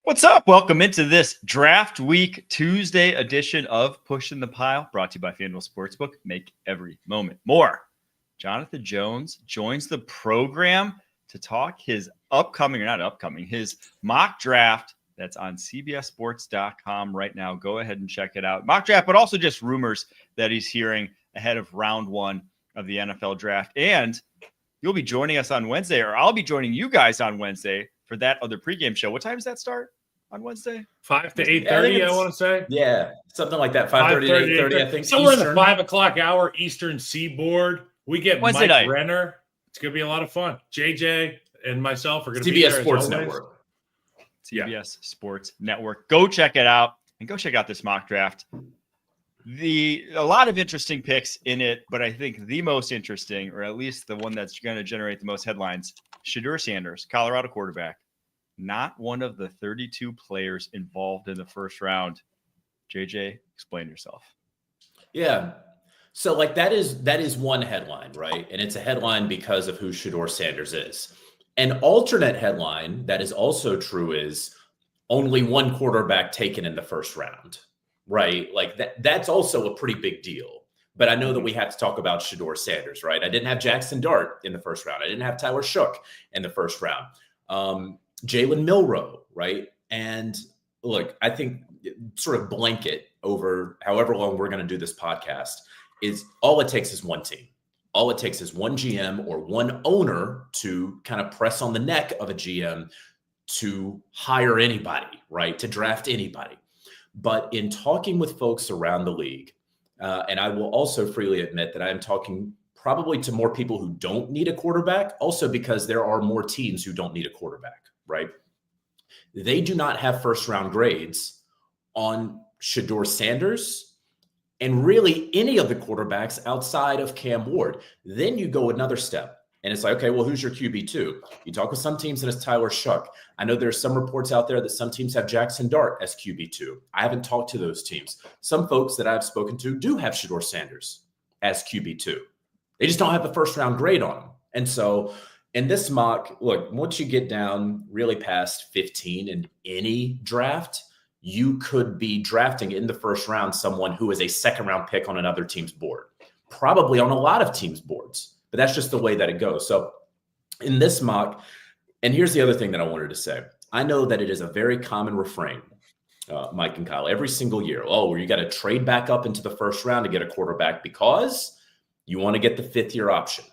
What's up? Welcome into this Draft Week Tuesday edition of Pushing the Pile, brought to you by FanDuel Sportsbook. Make every moment more. Jonathan Jones joins the program to talk his his mock draft that's on CBSSports.com right now. Go ahead and check it out. Mock draft, but also just rumors that he's hearing ahead of round one of the NFL draft. And you'll be joining us on Wednesday, or I'll be joining you guys on Wednesday for that other pregame show. What time does that start on Wednesday? 5 to 8:30, I want to say. Yeah, something like that. 5:30 to 8:30, I think. Somewhere in the 5 o'clock hour, Eastern Seaboard. We get Wednesday Mike night. Renner. It's going to be a lot of fun. JJ and myself are going to be CBS there. Sports Network. CBS Sports Network. Go check it out, and go check out this mock draft. A lot of interesting picks in it, but I think the most interesting, or at least the one that's going to generate the most headlines, Shedeur Sanders, Colorado quarterback, not one of the 32 players involved in the first round. JJ, explain yourself. Yeah. So like that is one headline, right? And it's a headline because of who Shedeur Sanders is. An alternate headline that is also true is only one quarterback taken in the first round, right? Like that's also a pretty big deal. But I know that we have to talk about Shedeur Sanders, right? I didn't have Jackson Dart in the first round. I didn't have Tyler Shook in the first round. Jalen Milroe, right? And look, I think sort of blanket over however long we're going to do this podcast is all it takes is one team. All it takes is one GM or one owner to kind of press on the neck of a GM to hire anybody, right? To draft anybody. But in talking with folks around the league, and I will also freely admit that I am talking probably to more people who don't need a quarterback, also because there are more teams who don't need a quarterback, right? They do not have first round grades on Shedeur Sanders and really any of the quarterbacks outside of Cam Ward. Then you go another step and it's like, okay, well, who's your QB2? You talk with some teams and it's Tyler Shook. I know there's some reports out there that some teams have Jackson Dart as QB2. I haven't talked to those teams. Some folks that I've spoken to do have Shedeur Sanders as QB2. They just don't have the first round grade on him. And so in this mock, look, once you get down really past 15 in any draft, you could be drafting in the first round someone who is a second round pick on another team's board, probably on a lot of teams' boards, but that's just the way that it goes. So in this mock, and here's the other thing that I wanted to say. I know that it is a very common refrain, Mike and Kyle, every single year. Oh, you got to trade back up into the first round to get a quarterback because you want to get the fifth-year option.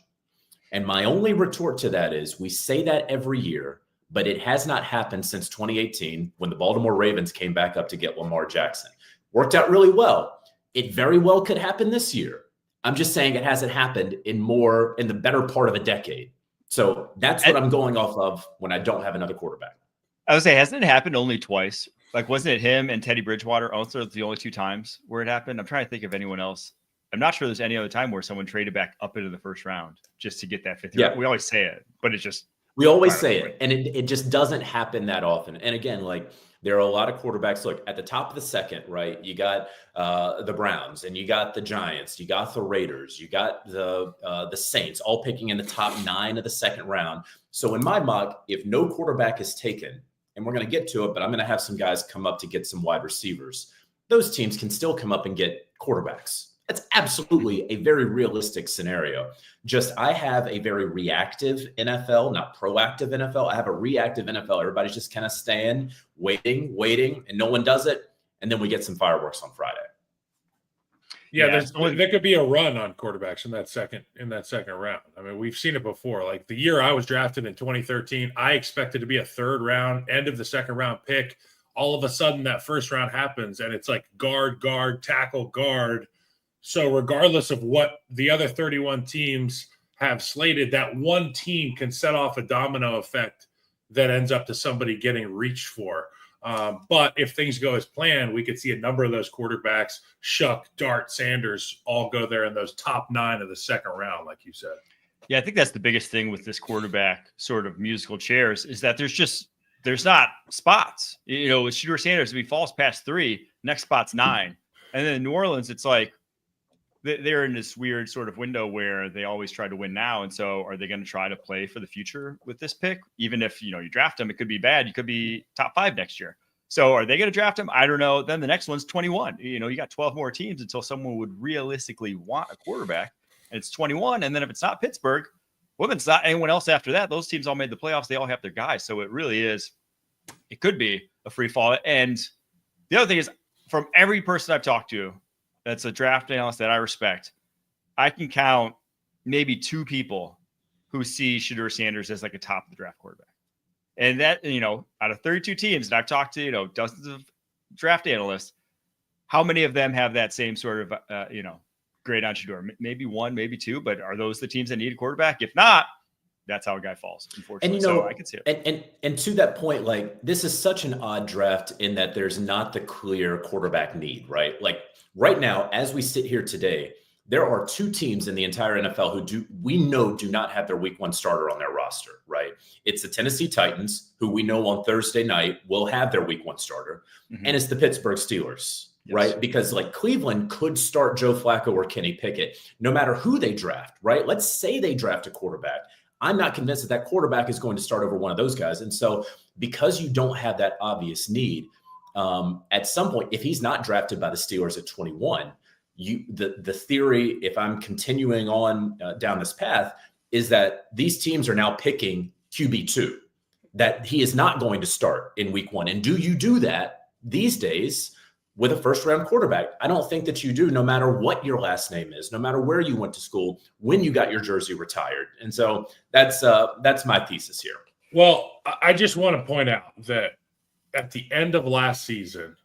And my only retort to that is we say that every year, but it has not happened since 2018 when the Baltimore Ravens came back up to get Lamar Jackson. Worked out really well. It very well could happen this year. I'm just saying it hasn't happened in the better part of a decade. So that's what I'm going off of when I don't have another quarterback. I would say, hasn't it happened only twice? Like, wasn't it him and Teddy Bridgewater also the only two times where it happened? I'm trying to think of anyone else. I'm not sure there's any other time where someone traded back up into the first round just to get that fifth year. Yeah. We always say it, but it's just. We always say it, and it just doesn't happen that often. And again, like there are a lot of quarterbacks. Look, at the top of the second, right? You got the Browns, and you got the Giants, you got the Raiders, you got the Saints, all picking in the top 9 of the second round. So in my mock, if no quarterback is taken, and we're going to get to it, but I'm going to have some guys come up to get some wide receivers. Those teams can still come up and get quarterbacks. That's absolutely a very realistic scenario. Just I have a very reactive NFL, not proactive NFL. I have a reactive NFL. Everybody's just kind of staying, waiting, and no one does it. And then we get some fireworks on Friday. Yeah, there could be a run on quarterbacks in that second round. I mean, we've seen it before. Like the year I was drafted in 2013, I expected to be a third round, end of the second round pick. All of a sudden, that first round happens, and it's like guard, tackle, guard. So regardless of what the other 31 teams have slated, that one team can set off a domino effect that ends up to somebody getting reached for. But if things go as planned, we could see a number of those quarterbacks, Shook, Dart, Sanders, all go there in those top 9 of the second round, like you said. Yeah, I think that's the biggest thing with this quarterback sort of musical chairs is that there's not spots. You know, with Shedeur Sanders, if he falls past 3, next spot's 9. And then in New Orleans, it's like, they're in this weird sort of window where they always try to win now. And so are they going to try to play for the future with this pick? Even if, you draft them, it could be bad. You could be top 5 next year. So are they going to draft him? I don't know. Then the next one's 21. You got 12 more teams until someone would realistically want a quarterback. And it's 21. And then if it's not Pittsburgh, well, if it's not anyone else after that, those teams all made the playoffs. They all have their guys. So it could be a free fall. And the other thing is, from every person I've talked to that's a draft analyst that I respect, I can count maybe 2 people who see Shedeur Sanders as like a top of the draft quarterback. And that, out of 32 teams, and I've talked to, dozens of draft analysts, how many of them have that same sort of, grade on Shedeur? Maybe 1, maybe 2, but are those the teams that need a quarterback? If not, that's how a guy falls, unfortunately. And, so I can see it. And to that point, like, this is such an odd draft in that there's not the clear quarterback need, right? Like right now, as we sit here today, there are 2 teams in the entire NFL who do not have their week 1 starter on their roster, right? It's the Tennessee Titans, who we know on Thursday night will have their week 1 starter. Mm-hmm. And it's the Pittsburgh Steelers, yes, right? Because like Cleveland could start Joe Flacco or Kenny Pickett, no matter who they draft, right? Let's say they draft a quarterback. I'm not convinced that quarterback is going to start over one of those guys. And so because you don't have that obvious need, at some point, if he's not drafted by the Steelers at 21, the theory, if I'm continuing on down this path, is that these teams are now picking QB2, that he is not going to start in week 1. And do you do that these days with a first-round quarterback? I don't think that you do, no matter what your last name is, no matter where you went to school, when you got your jersey retired. And so that's my thesis here. Well, I just want to point out that at the end of last season,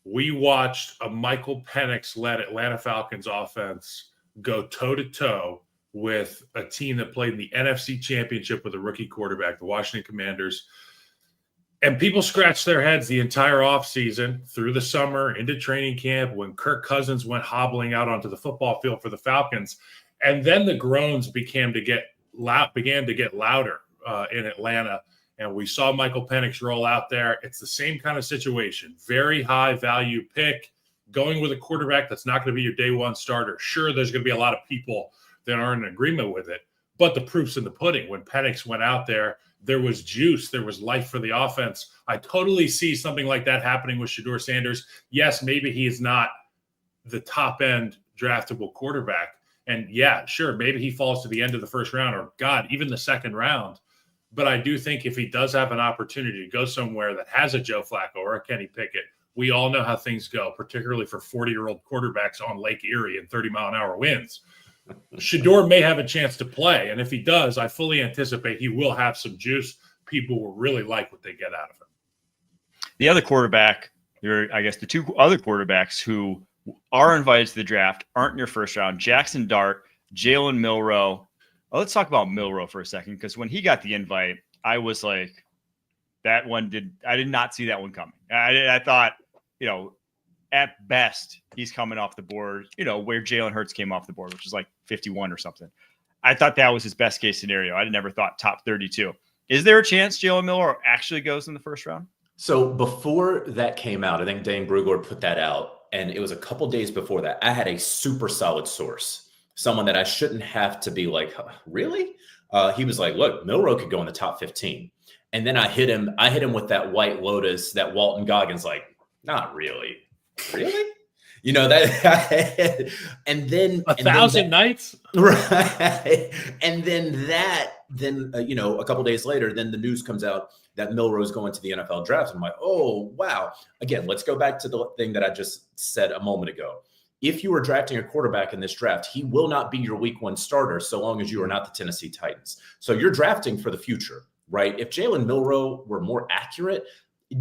we watched a Michael Penix-led Atlanta Falcons offense go toe-to-toe with a team that played in the NFC Championship with a rookie quarterback, the Washington Commanders. And people scratched their heads the entire offseason, through the summer, into training camp, when Kirk Cousins went hobbling out onto the football field for the Falcons. And then the groans began to get louder in Atlanta. And we saw Michael Penix roll out there. It's the same kind of situation. Very high value pick, going with a quarterback that's not going to be your day 1 starter. Sure, there's going to be a lot of people that aren't in agreement with it, but the proof's in the pudding. When Penix went out there was juice. There was life for the offense. I totally see something like that happening with Shedeur Sanders. Yes, maybe he is not the top-end draftable quarterback. And yeah, sure, maybe he falls to the end of the first round, or God, even the second round. But I do think if he does have an opportunity to go somewhere that has a Joe Flacco or a Kenny Pickett, we all know how things go, particularly for 40-year-old quarterbacks on Lake Erie and 30-mile-an-hour winds. Shedeur may have a chance to play, and if he does, I fully anticipate he will have some juice. People will really like what they get out of him. The other quarterback, I guess the 2 other quarterbacks who are invited to the draft aren't in your first round: Jackson Dart, Jalen Milroe. Well, let's talk about Milroe for a second, because when he got the invite, I was like, I did not see that one coming. I thought, at best, he's coming off the board, where Jalen Hurts came off the board, which is like 51 or something. I thought that was his best case scenario. I never thought top 32. Is there a chance Jalen Milroe actually goes in the first round? So before that came out, I think Dane Brugler put that out, and it was a couple days before that. I had a super solid source, someone that I shouldn't have to be like, really? He was like, look, Milroe could go in the top 15. And then I hit him with that White Lotus, that Walton Goggins, like, not really. Really? That, and then 1,000 nights, right? And then a couple days later, then the news comes out that Milroe is going to the NFL draft. I'm like, oh wow! Again, let's go back to the thing that I just said a moment ago. If you are drafting a quarterback in this draft, he will not be your week 1 starter so long as you are not the Tennessee Titans. So you're drafting for the future, right? If Jalen Milroe were more accurate,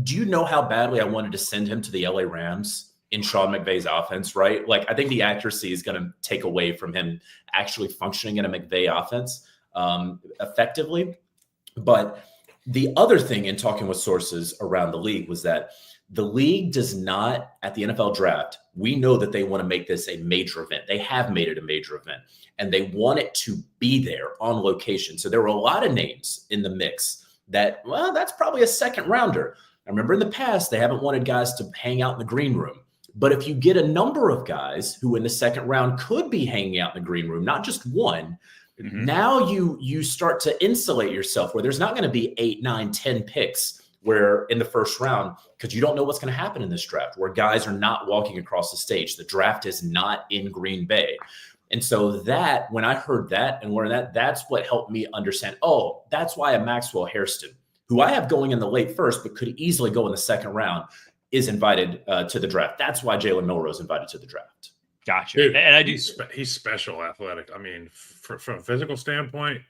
do you know how badly I wanted to send him to the LA Rams in Sean McVay's offense, right? Like, I think the accuracy is going to take away from him actually functioning in a McVay offense effectively. But the other thing in talking with sources around the league was that the league does not, at the NFL draft, we know that they want to make this a major event. They have made it a major event, and they want it to be there on location. So there were a lot of names in the mix that, well, that's probably a second rounder. I remember in the past, they haven't wanted guys to hang out in the green room. But if you get a number of guys who in the second round could be hanging out in the green room, not just one, now you start to insulate yourself where there's not going to be 8, 9, 10 picks where in the first round, because you don't know what's going to happen in this draft, where guys are not walking across the stage. The draft is not in Green Bay. And so that, when I heard that and learned that, that's what helped me understand, oh, that's why a Maxwell Hairston, who I have going in the late first, but could easily go in the second round, is invited to the draft. That's why Jalen Milroe is invited to the draft. Gotcha. Dude, and I do. He's special athletic. I mean, from a physical standpoint,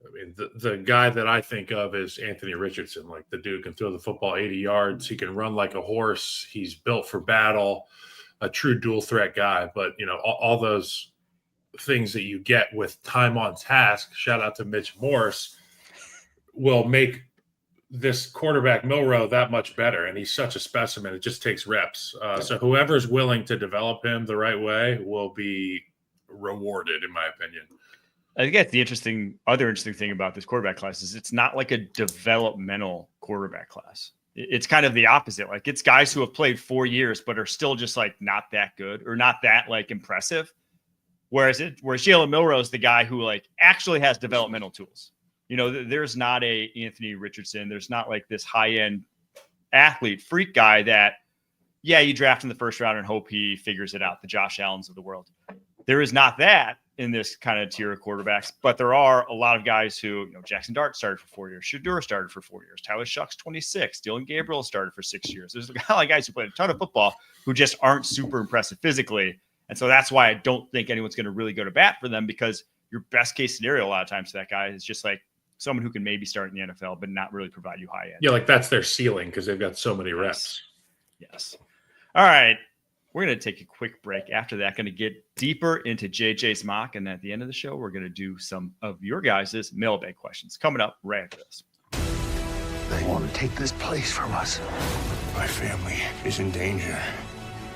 I mean, the guy that I think of is Anthony Richardson. Like, the dude can throw the football 80 yards. He can run like a horse. He's built for battle, a true dual threat guy. But, you know, all those things that you get with time on task, shout out to Mitch Morse, will make this quarterback Milroe that much better. And he's such a specimen. It just takes reps. So whoever's willing to develop him the right way will be rewarded, in my opinion. I think that's the other interesting thing about this quarterback class is it's not like a developmental quarterback class. It's kind of the opposite. Like, it's guys who have played 4 years, but are still just like not that good or not that like impressive. Whereas Jalen Milroe is the guy who like actually has developmental tools. You know, there's not a Anthony Richardson. There's not like this high-end athlete freak guy that, yeah, you draft in the first round and hope he figures it out, the Josh Allens of the world. There is not that in this kind of tier of quarterbacks, but there are a lot of guys who, you know, Jackson Dart started for 4 years. Shedeur started for 4 years. Tyler Shucks, 26. Dylan Gabriel started for 6 years. There's a lot of guys who played a ton of football who just aren't super impressive physically. And so that's why I don't think anyone's going to really go to bat for them, because your best case scenario a lot of times for that guy is just like someone who can maybe start in the NFL, but not really provide you high end. Yeah, like that's their ceiling because they've got so many reps. Yes. All right. We're going to take a quick break. After that, going to get deeper into JJ's mock. And at the end of the show, we're going to do some of your guys' mailbag questions coming up right after this. They want to take this place from us. My family is in danger.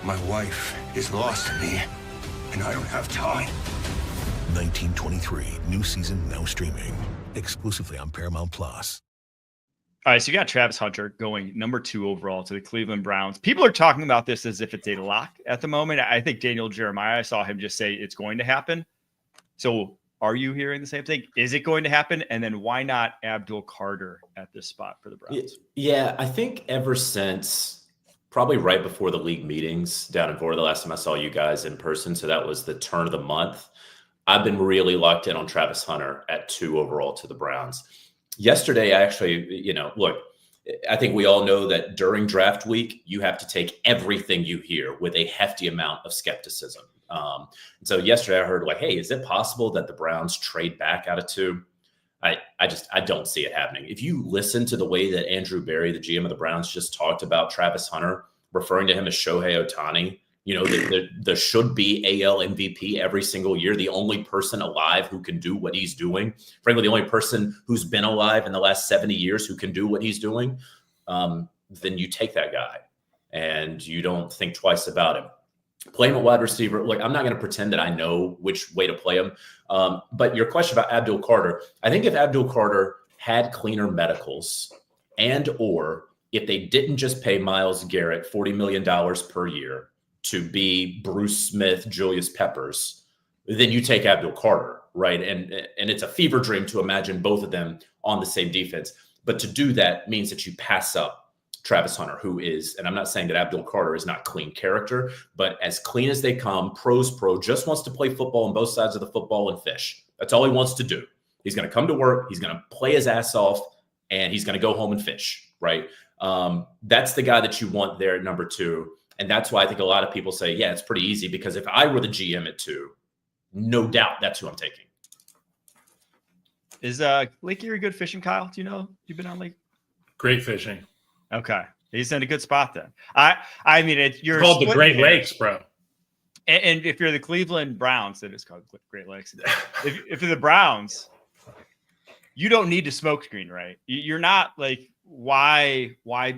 My wife is lost to me, and I don't have time. 1923, new season now streaming exclusively on Paramount Plus. All right, so you got Travis Hunter going number 2 overall to the Cleveland Browns. People are talking about this as if it's a lock at the moment. I think Daniel Jeremiah, I saw him just say it's going to happen. So are you hearing the same thing? Is it going to happen? And then why not Abdul Carter at this spot for the Browns? Yeah, I think ever since probably right before the league meetings down in Florida, the last time I saw you guys in person, so that was the turn of the month, I've been really locked in on Travis Hunter at 2 overall to the Browns. Yesterday, I actually, look, I think we all know that during draft week, you have to take everything you hear with a hefty amount of skepticism. And so yesterday I heard like, hey, is it possible that the Browns trade back out of 2? I don't see it happening. If you listen to the way that Andrew Berry, the GM of the Browns, just talked about Travis Hunter, referring to him as Shohei Ohtani, the should be AL MVP every single year, the only person alive who can do what he's doing. Frankly, the only person who's been alive in the last 70 years who can do what he's doing. Then you take that guy and you don't think twice about him. Play him at wide receiver. Look, I'm not going to pretend that I know which way to play him. But your question about Abdul Carter, I think if Abdul Carter had cleaner medicals or if they didn't just pay Myles Garrett $40 million per year to be Bruce Smith, Julius Peppers, then you take Abdul Carter, right? And it's a fever dream to imagine both of them on the same defense. But to do that means that you pass up Travis Hunter, who is, and I'm not saying that Abdul Carter is not clean character, but as clean as they come, pro, just wants to play football on both sides of the football and fish. That's all he wants to do. He's going to come to work. He's going to play his ass off, and he's going to go home and fish, right? That's the guy that you want there at number 2. And that's why I think a lot of people say, yeah, it's pretty easy, because if I were the GM at 2, no doubt that's who I'm taking. Is Lake Erie good fishing, Kyle? Do you know? You've been on Lake? Great fishing. Okay. He's in a good spot then. I mean, you're called the Great Lakes, bro. And if you're the Cleveland Browns, it is called Great Lakes. if you're the Browns, you don't need to smoke screen, right? You're not like, why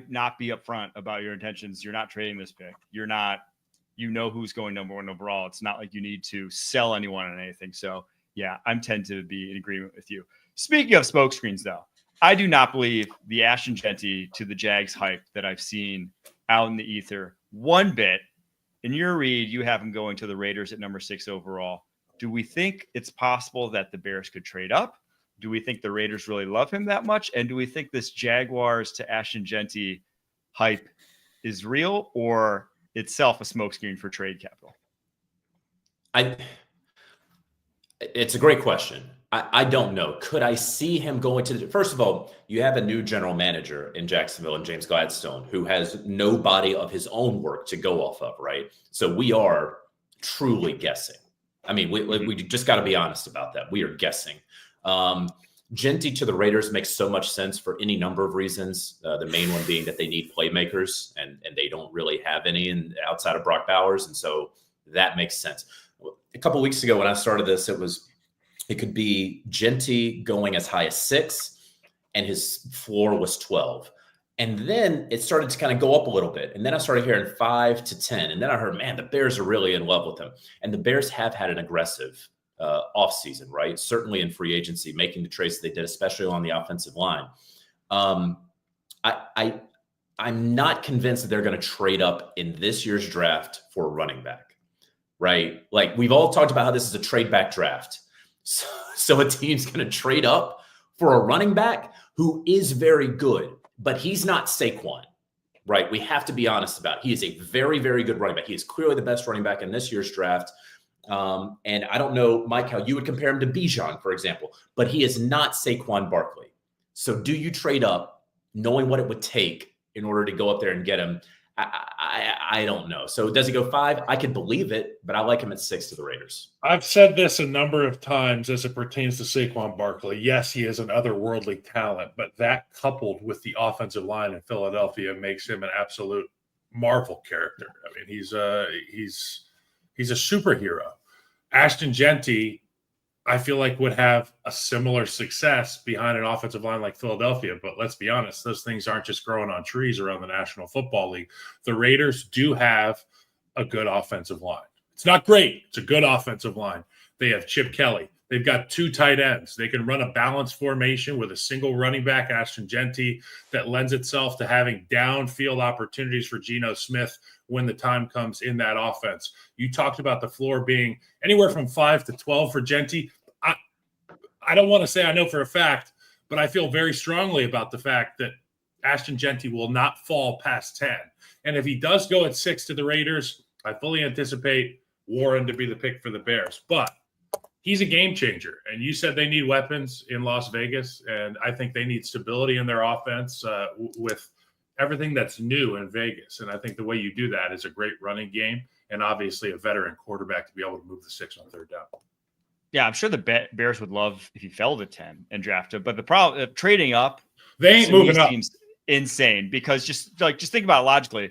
not be upfront about your intentions? You're not trading this pick. You're not, who's going number 1 overall. It's not like you need to sell anyone on anything. So yeah, I'm tend to be in agreement with you. Speaking of smoke screens though, I do not believe the Ashton Jeanty to the Jags hype that I've seen out in the ether one bit. In your read, you have him going to the Raiders at number 6 overall. Do we think it's possible that the Bears could trade up, Do we think the Raiders really love him that much? And do we think this Jaguars to Ashton Jeanty hype is real or itself a smokescreen for trade capital? It's a great question. I don't know. Could I see him going to first of all, you have a new general manager in Jacksonville and James Gladstone, who has no body of his own work to go off of, right? So we are truly guessing. I mean, we just got to be honest about that. We are guessing. Jeanty to the Raiders makes so much sense for any number of reasons. The main one being that they need playmakers, and they don't really have any outside of Brock Bowers, and so that makes sense. A couple of weeks ago when I started this, it could be Jeanty going as high as 6, and his floor was 12. And then it started to kind of go up a little bit. And then I started hearing 5 to 10. And then I heard, man, the Bears are really in love with him. And the Bears have had an aggressive offseason, right? Certainly in free agency, making the trades that they did, especially on the offensive line. I'm not convinced that they're going to trade up in this year's draft for a running back, right? Like, we've all talked about how this is a trade back draft. So a team's going to trade up for a running back who is very good, but he's not Saquon, right? We have to be honest about it. He is a very, very good running back. He is clearly the best running back in this year's draft. And I don't know, Mike, how you would compare him to Bijan, for example, but he is not Saquon Barkley. So do you trade up knowing what it would take in order to go up there and get him? I don't know. So does he go 5? I could believe it, but I like him at 6 to the Raiders. I've said this a number of times as it pertains to Saquon Barkley. Yes, he is an otherworldly talent, but that coupled with the offensive line in Philadelphia makes him an absolute Marvel character. I mean, he's a superhero. Ashton Jeanty, I feel like, would have a similar success behind an offensive line like Philadelphia. But let's be honest, those things aren't just growing on trees around the National Football League. The Raiders do have a good offensive line. It's not great. It's a good offensive line. They have Chip Kelly. They've got 2 tight ends. They can run a balanced formation with a single running back, Ashton Jeanty, that lends itself to having downfield opportunities for Geno Smith when the time comes in that offense. You talked about the floor being anywhere from 5 to 12 for Jeanty. I don't want to say I know for a fact, but I feel very strongly about the fact that Ashton Jeanty will not fall past 10. And if he does go at 6 to the Raiders, I fully anticipate Warren to be the pick for the Bears. But he's a game changer. And you said they need weapons in Las Vegas, and I think they need stability in their offense with everything that's new in Vegas. And I think the way you do that is a great running game and obviously a veteran quarterback to be able to move the 6 on 3rd down. Yeah, I'm sure the Bears would love if he fell to 10 and drafted. But the problem, trading up, they ain't moving up. Seems insane because just think about it logically.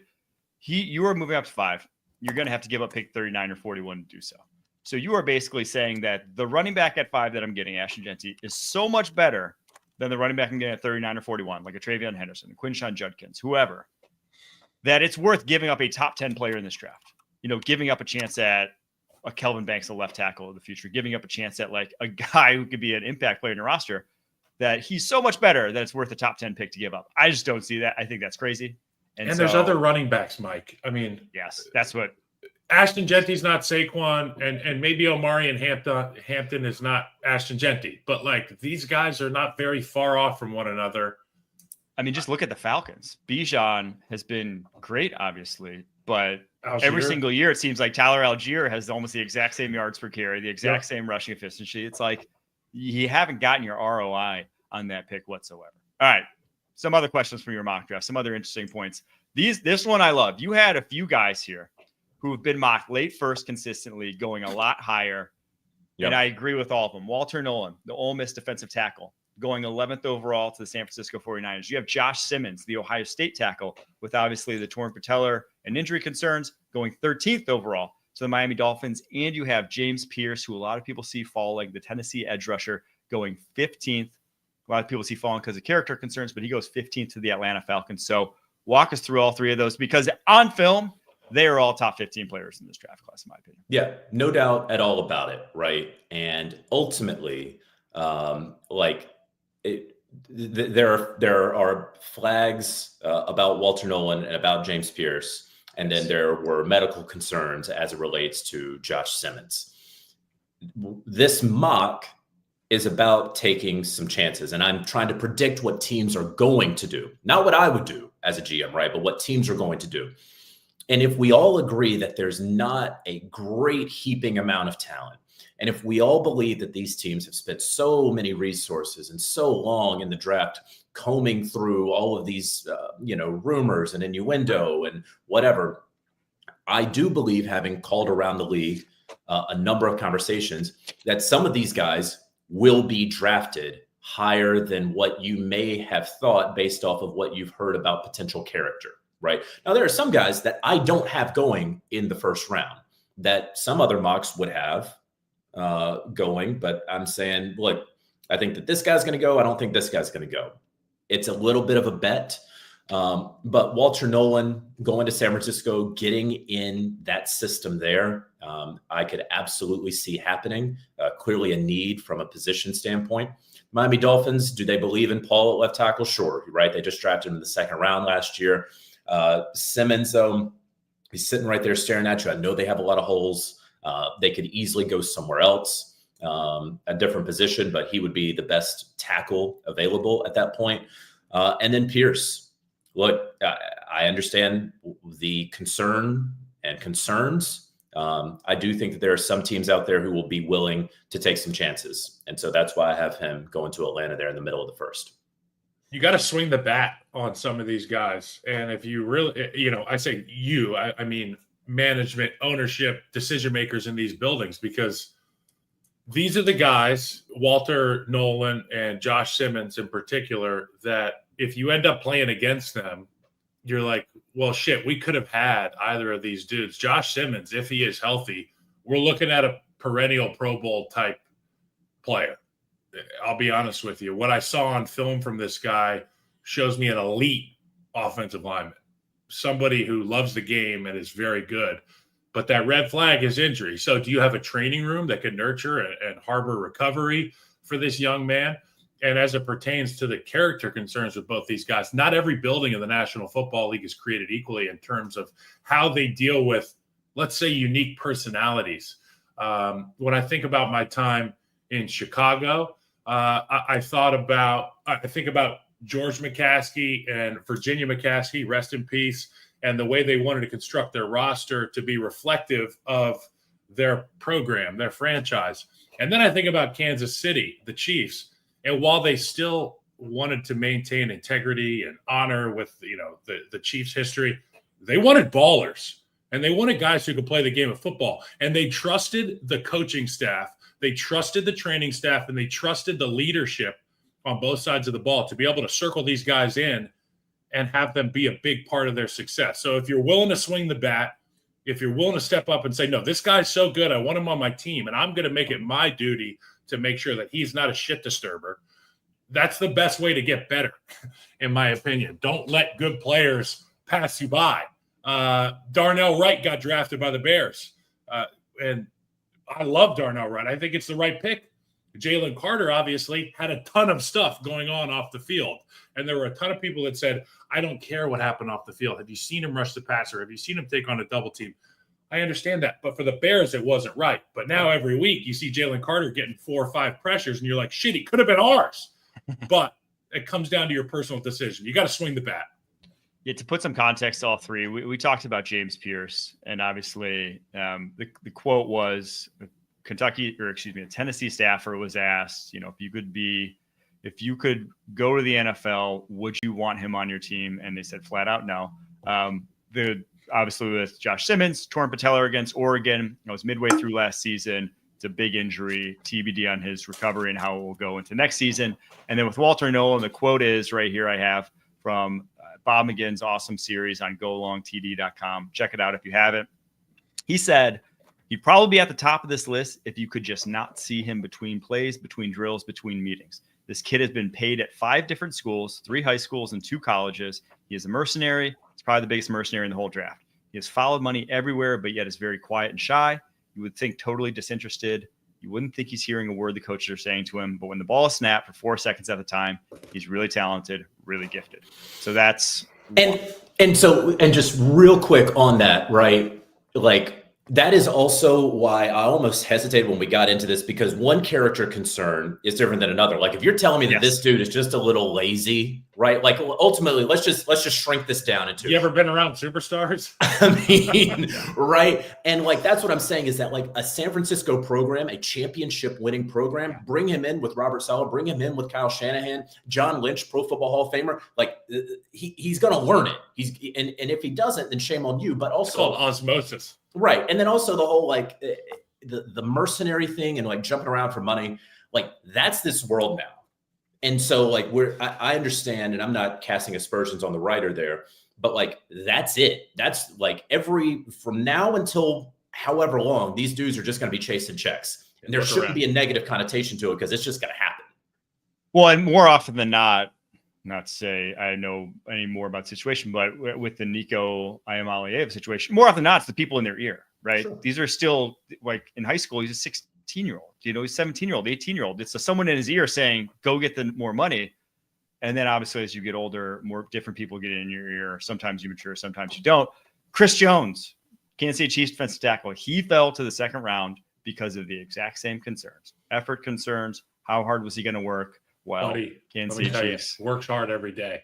You are moving up to 5. You're going to have to give up pick 39 or 41 to do so. So you are basically saying that the running back at 5 that I'm getting, Ashton Jeanty, is so much better than the running back I'm getting at 39 or 41, like a Travion Henderson, Quinshon Judkins, whoever, that it's worth giving up a top 10 player in this draft. You know, giving up a chance at a Kelvin Banks, a left tackle of the future, giving up a chance at like a guy who could be an impact player in your roster, that he's so much better that it's worth a top 10 pick to give up. I just don't see that. I think that's crazy. And there's other running backs, Mike. I mean, yes, that's what Ashton Jeanty's not Saquon, and maybe Omari and Hampton is not Ashton Jeanty, but like these guys are not very far off from one another. I mean, just look at the Falcons. Bijan has been great, obviously, but every single year it seems like Tyler Algier has almost the exact same yards per carry, the exact same rushing efficiency. It's like you haven't gotten your ROI on that pick whatsoever. All right, some other questions from your mock draft, some other interesting points. This one I love. You had a few guys here who have been mocked late first consistently, going a lot higher. Yep. And I agree with all of them. Walter Nolen, the Ole Miss defensive tackle, going 11th overall to the San Francisco 49ers. You have Josh Simmons, the Ohio State tackle, with obviously the torn patellar and injury concerns, going 13th overall to the Miami Dolphins. And you have James Pierce, who a lot of people see fall like the Tennessee edge rusher, going 15th. A lot of people see falling because of character concerns, but he goes 15th to the Atlanta Falcons. So walk us through all 3 of those, because on film, they are all top 15 players in this draft class, in my opinion. Yeah, no doubt at all about it, right? And ultimately, there are flags about Walter Nolen and about James Pierce, and then there were medical concerns as it relates to Josh Simmons. This mock is about taking some chances. And I'm trying to predict what teams are going to do. Not what I would do as a GM, right? But what teams are going to do. And if we all agree that there's not a great heaping amount of talent, and if we all believe that these teams have spent so many resources and so long in the draft combing through all of these, rumors and innuendo and whatever, I do believe, having called around the league a number of conversations, that some of these guys will be drafted higher than what you may have thought based off of what you've heard about potential character, right? Now, there are some guys that I don't have going in the first round that some other mocks would have going, but I'm saying, look, I think that this guy's going to go. I don't think this guy's going to go. It's a little bit of a bet. But Walter Nolen going to San Francisco, getting in that system there, I could absolutely see happening. Clearly a need from a position standpoint. Miami Dolphins, do they believe in Paul at left tackle? Sure, right? They just drafted him in the second round last year. Simmons, though, he's sitting right there staring at you. I know they have a lot of holes. They could easily go somewhere else, a different position, but he would be the best tackle available at that point. And then Pierce. Look, I understand the concern and concerns. I do think that there are some teams out there who will be willing to take some chances. And so that's why I have him going to Atlanta there in the middle of the first. You got to swing the bat on some of these guys. And if you really, I say I mean management, ownership, decision makers in these buildings, because these are the guys, Walter Nolen and Josh Simmons in particular, that if you end up playing against them, you're like, well, shit, we could have had either of these dudes. Josh Simmons, if he is healthy, we're looking at a perennial Pro Bowl type player. I'll be honest with you. What I saw on film from this guy shows me an elite offensive lineman, somebody who loves the game and is very good. But that red flag is injury. So do you have a training room that can nurture and harbor recovery for this young man? And as it pertains to the character concerns with both these guys, not every building in the National Football League is created equally in terms of how they deal with, let's say, unique personalities. When I think about my time in Chicago, I think about George McCaskey and Virginia McCaskey, rest in peace, and the way they wanted to construct their roster to be reflective of their program, their franchise. And then I think about Kansas City, the Chiefs. And while they still wanted to maintain integrity and honor with, the Chiefs' history, they wanted ballers and they wanted guys who could play the game of football. And they trusted the coaching staff, they trusted the training staff, and they trusted the leadership on both sides of the ball to be able to circle these guys in and have them be a big part of their success. So if you're willing to swing the bat, if you're willing to step up and say, no, this guy's so good, I want him on my team, and I'm going to make it my duty to make sure that he's not a shit disturber, that's the best way to get better, in my opinion. Don't let good players pass you by. Darnell Wright got drafted by the Bears, and I love Darnell Wright. I think it's the right pick. Jalen Carter obviously had a ton of stuff going on off the field, and there were a ton of people that said, I don't care what happened off the field. Have you seen him rush the passer? Have you seen him take on a double team? I understand that, but for the Bears, it wasn't right. But now every week you see Jalen Carter getting 4 or 5 pressures, and you're like, shit, he could have been ours. But it comes down to your personal decision. You got to swing the bat. Yeah, to put some context to all three, we talked about James Pierce, and obviously the quote was a Tennessee staffer was asked, if you could go to the NFL, would you want him on your team? And they said flat out no. Obviously with Josh Simmons, torn patella against Oregon, it was midway through last season. It's a big injury, TBD on his recovery and how it will go into next season. And then with Walter Nolen, the quote is right here I have from Bob McGinn's awesome series on golongtd.com. Check it out if you haven't. He said he'd probably be at the top of this list if you could just not see him between plays, between drills, between meetings. This kid has been paid at 5 different schools, 3 high schools and 2 colleges. He is a mercenary. He's probably the biggest mercenary in the whole draft. He has followed money everywhere, but yet is very quiet and shy. You would think totally disinterested. You wouldn't think he's hearing a word the coaches are saying to him. But when the ball is snapped for 4 seconds at a time, he's really talented, really gifted. So that's and just real quick on that, right? Like That is also why I almost hesitated when we got into this, because one character concern is different than another. Like if you're telling me that this dude is just a little lazy, right? Like ultimately, let's just shrink this down into. You ever been around superstars? I mean, right? And like that's what I'm saying is that like a San Francisco program, a championship winning program, bring him in with Robert Saleh, bring him in with Kyle Shanahan, John Lynch, Pro Football Hall of Famer. Like he's going to learn it. And if he doesn't, then shame on you. But also it's called osmosis. Right. And then also the whole like the mercenary thing and like jumping around for money, like that's this world now. And so like I understand, and I'm not casting aspersions on the writer there, but like that's it. That's like from now until however long, these dudes are just going to be chasing checks. And there shouldn't be a negative connotation to it because it's just going to happen. Well, and more often than not to say I know any more about the situation, but with the Nico Iamaleava situation, more often than not, it's the people in their ear, right? Sure. These are still like in high school, he's a 16-year-old, he's 17-year-old, 18-year-old. It's someone in his ear saying, go get the more money. And then obviously as you get older, more different people get in your ear. Sometimes you mature, sometimes you don't. Chris Jones, Kansas City Chiefs defensive tackle, he fell to the second round because of the exact same concerns, effort concerns. How hard was he going to work? Well, Kansas City Chiefs works hard every day.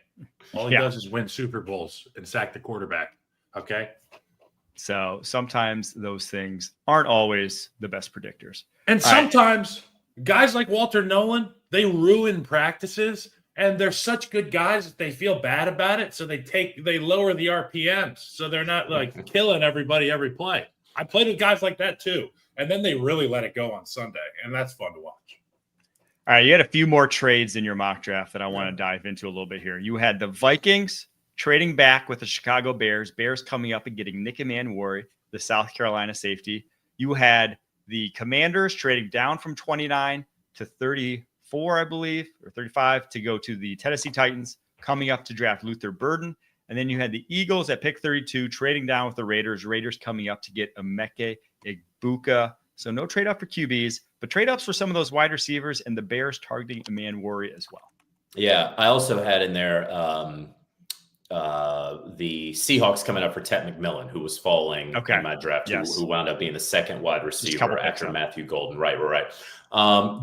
All he does is win Super Bowls and sack the quarterback. Okay. So sometimes those things aren't always the best predictors. And sometimes guys like Walter Nolen, they ruin practices, and they're such good guys that they feel bad about it. So they lower the RPMs. So they're not like killing everybody every play. I played with guys like that too. And then they really let it go on Sunday. And that's fun to watch. All right, you had a few more trades in your mock draft that I want to dive into a little bit here. You had the Vikings trading back with the Chicago Bears coming up and getting Nick Emmanwori, the South Carolina safety. You had the Commanders trading down from 29 to 34, I believe, or 35 to go to the Tennessee Titans, coming up to draft Luther Burden. And then you had the Eagles at pick 32 trading down with the Raiders coming up to get Emeka Egbuka. So no trade up for QBs, but trade ups for some of those wide receivers, and the Bears targeting Emmanwori as well. Yeah, I also had in there the Seahawks coming up for Ted McMillan, who was falling in my draft, who wound up being the second wide receiver after Matthew Golden. Right.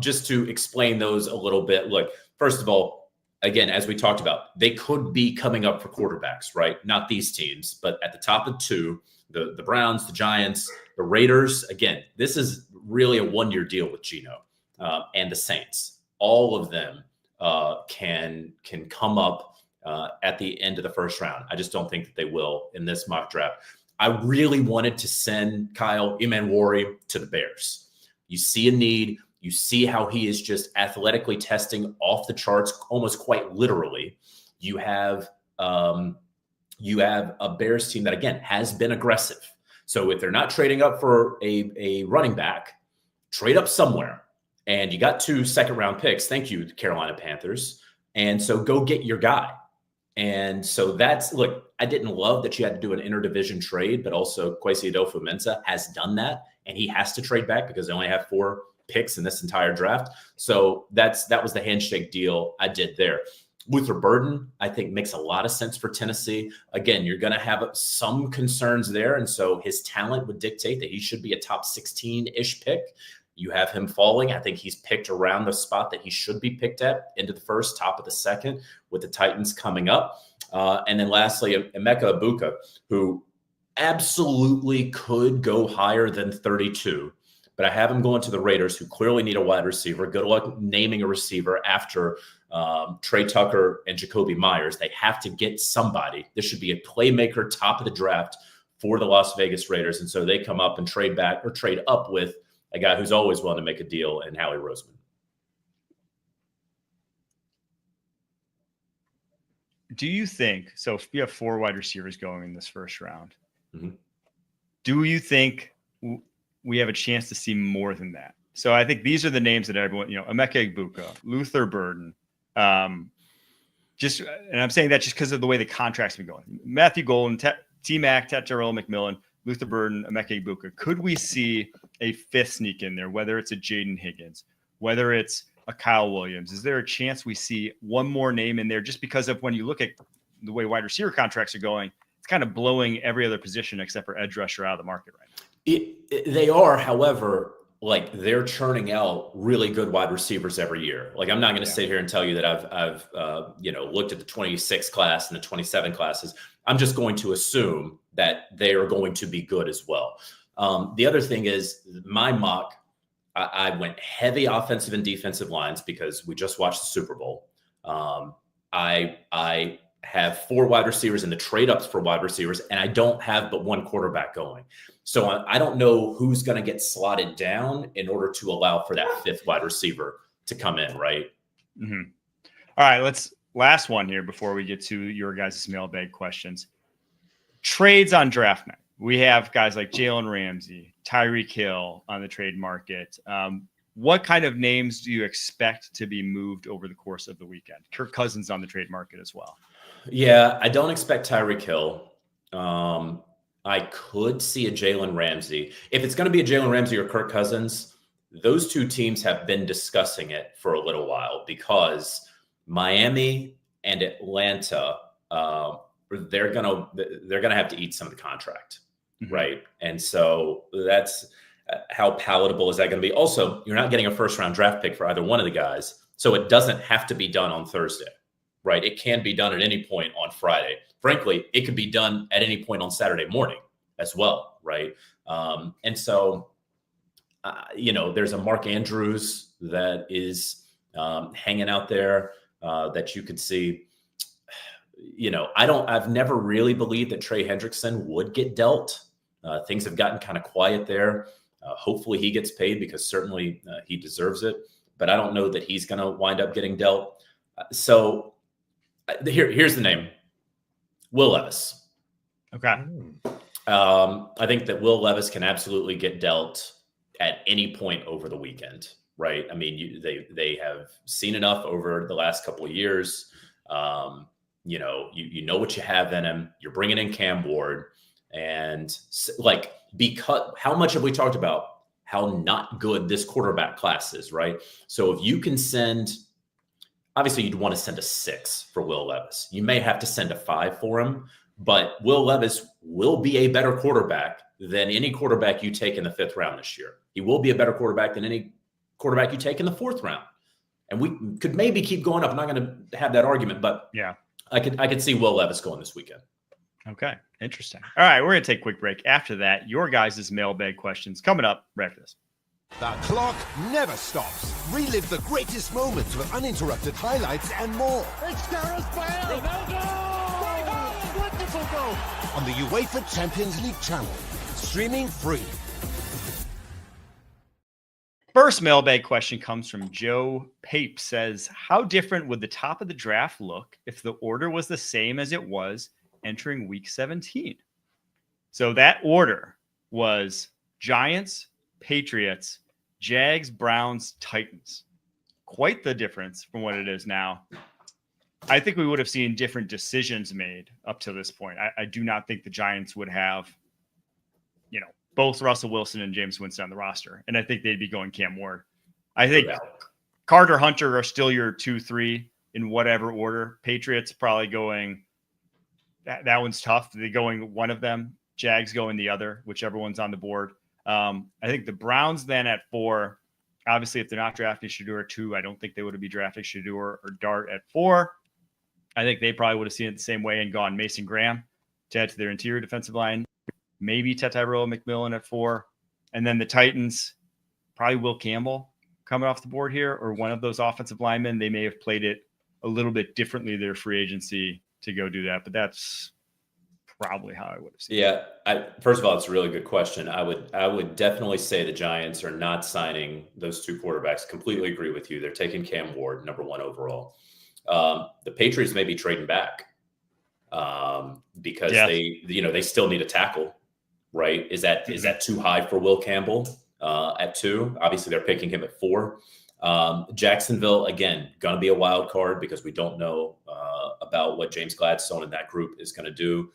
Just to explain those a little bit. Look, first of all, again, as we talked about, they could be coming up for quarterbacks, right? Not these teams, but at the top of two, the Browns, the Giants, the Raiders. Again, this is really a one-year deal with Geno and the Saints. All of them can come up at the end of the first round. I just don't think that they will in this mock draft. I really wanted to send Kyle Emmanwori to the Bears. You see a need. You see how he is just athletically testing off the charts, almost quite literally. You have a Bears team that, again, has been aggressive. So if they're not trading up for a running back, trade up somewhere. And you got 2 second-round picks. Thank you, Carolina Panthers. And so go get your guy. And so look, I didn't love that you had to do an interdivision trade, but also Kwesi Adofo-Mensah has done that, and he has to trade back because they only have 4 picks in this entire draft. So that was the handshake deal I did there. Luther Burden, I think, makes a lot of sense for Tennessee. Again, you're going to have some concerns there. And so his talent would dictate that he should be a top 16-ish pick. You have him falling. I think he's picked around the spot that he should be picked at, into the first, top of the second, with the Titans coming up. And then lastly, Emeka Egbuka, who absolutely could go higher than 32. But I have him going to the Raiders, who clearly need a wide receiver. Good luck naming a receiver after Trey Tucker and Jacoby Myers. They have to get somebody. This should be a playmaker, top of the draft for the Las Vegas Raiders. And so they come up and trade back or trade up with a guy who's always willing to make a deal, and Howie Roseman. Do you think, so if you have 4 wide receivers going in this first round, mm-hmm. do you think we have a chance to see more than that? So I think these are the names that everyone, Emeka Egbuka, Luther Burden, and I'm saying that just because of the way the contracts have been going. Matthew Golden, T-Mac, Tetairoa McMillan, Luther Burden, Emeka Egbuka. Could we see a 5th sneak in there, whether it's a Jaden Higgins, whether it's a Kyle Williams? Is there a chance we see one more name in there just because of when you look at the way wide receiver contracts are going, it's kind of blowing every other position except for edge rusher out of the market right now? They are, however, like they're churning out really good wide receivers every year. Like I'm not going to sit here and tell you that I've looked at the 26 class and the 27 classes. I'm just going to assume that they are going to be good as well. The other thing is my mock, I went heavy offensive and defensive lines because we just watched the Super Bowl. I have 4 wide receivers in the trade ups for wide receivers, and I don't have but 1 quarterback going. So I don't know who's going to get slotted down in order to allow for that 5th wide receiver to come in, right? Mm-hmm. All right, last one here before we get to your guys' mailbag questions. Trades on draft night. We have guys like Jalen Ramsey, Tyreek Hill on the trade market. What kind of names do you expect to be moved over the course of the weekend? Kirk Cousins on the trade market as well. Yeah, I don't expect Tyreek Hill. I could see a Jalen Ramsey. If it's going to be a Jalen Ramsey or Kirk Cousins, those 2 teams have been discussing it for a little while because Miami and Atlanta, they're gonna have to eat some of the contract, right? And so that's how palatable is that going to be? Also, you're not getting a first-round draft pick for either one of the guys, so it doesn't have to be done on Thursday, right? It can be done at any point on Friday. Frankly, it could be done at any point on Saturday morning as well, right? And so, there's a Mark Andrews that is hanging out there that you could see. I've never really believed that Trey Hendrickson would get dealt. Things have gotten kind of quiet there. Hopefully he gets paid because certainly he deserves it, but I don't know that he's going to wind up getting dealt. So here's the name. Will Levis. Okay. I think that Will Levis can absolutely get dealt at any point over the weekend, right? I mean, they have seen enough over the last couple of years. You know what you have in him. You're bringing in Cam Ward, and because how much have we talked about how not good this quarterback class is, right? So if you can obviously you'd want to send a 6 for Will Levis. You may have to send a 5 for him, but Will Levis will be a better quarterback than any quarterback you take in the 5th round this year. He will be a better quarterback than any quarterback you take in the 4th round. And we could maybe keep going up. I'm not going to have that argument, but yeah, I could see Will Levis going this weekend. Okay, interesting. All right, we're going to take a quick break. After that, your guys' mailbag questions coming up right after this. The clock never stops. Relive the greatest moments with uninterrupted highlights and more. It's Gareth Bale! Ronaldo! Wonderful goal! On the UEFA Champions League channel. Streaming free. First mailbag question comes from Joe Pape. Says, how different would the top of the draft look if the order was the same as it was entering week 17? So that order was Giants, Patriots, Jags, Browns, Titans. Quite the difference from what it is now. I think we would have seen different decisions made up to this point. I do not think the Giants would have, both Russell Wilson and James Winston on the roster. And I think they'd be going Cam Ward. I think Carter Hunter are still your 2-3 in whatever order. Patriots probably going, that one's tough. They're going one of them. Jags going the other, whichever one's on the board. I think the Browns then at 4. Obviously, if they're not drafting Shedeur at 2, I don't think they would be drafting Shedeur or Dart at 4. I think they probably would have seen it the same way and gone Mason Graham to add to their interior defensive line. Maybe Tyrell McMillan at 4. And then the Titans, probably Will Campbell coming off the board here, or one of those offensive linemen. They may have played it a little bit differently, their free agency, to go do that. But that's probably how I would have seen it. Yeah. First of all, it's a really good question. I would definitely say the Giants are not signing those 2 quarterbacks. Completely agree with you. They're taking Cam Ward, number 1 overall. The Patriots may be trading back because they still need a tackle, right? Is that too high for Will Campbell at 2? Obviously, they're picking him at 4. Jacksonville, again, going to be a wild card because we don't know about what James Gladstone and that group is going to do.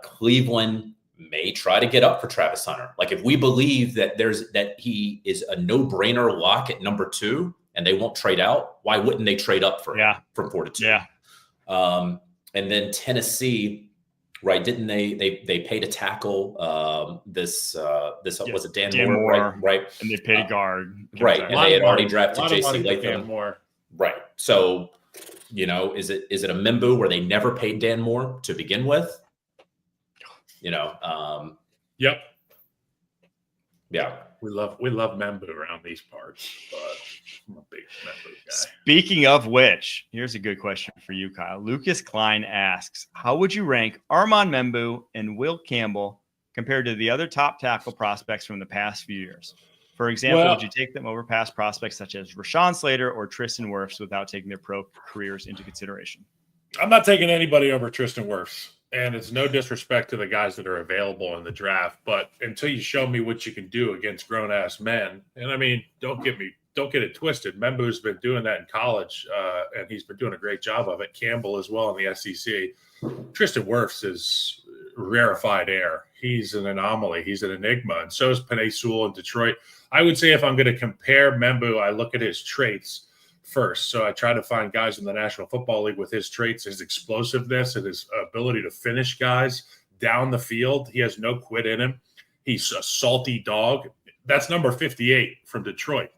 Cleveland may try to get up for Travis Hunter. Like if we believe that he is a no-brainer lock at number 2 and they won't trade out, why wouldn't they trade up for him from 4 to 2? Yeah. And then Tennessee right? Didn't they paid a tackle? This was it Dan Moore, right? And they paid a guard, right? And they had already drafted J.C. Latham, Moore, right? So, is it a Membu where they never paid Dan Moore to begin with? Yep. Yeah. We love Membu around these parts, but I'm a big Membu guy. Speaking of which, here's a good question for you, Kyle. Lucas Klein asks, how would you rank Armand Membu and Will Campbell compared to the other top tackle prospects from the past few years? For example, would you take them over past prospects such as Rashawn Slater or Tristan Wirfs without taking their pro careers into consideration? I'm not taking anybody over Tristan Wirfs. And it's no disrespect to the guys that are available in the draft, but until you show me what you can do against grown-ass men, and I mean, don't get it twisted. Membu's been doing that in college, and he's been doing a great job of it. Campbell as well in the SEC. Tristan Wirfs is rarefied air. He's an anomaly. He's an enigma, and so is Penei Sewell in Detroit. I would say if I'm going to compare Membu, I look at his traits first. So I try to find guys in the National Football League with his traits, his explosiveness, and his ability to finish guys down the field. He has no quit in him. He's a salty dog. That's number 58 from Detroit,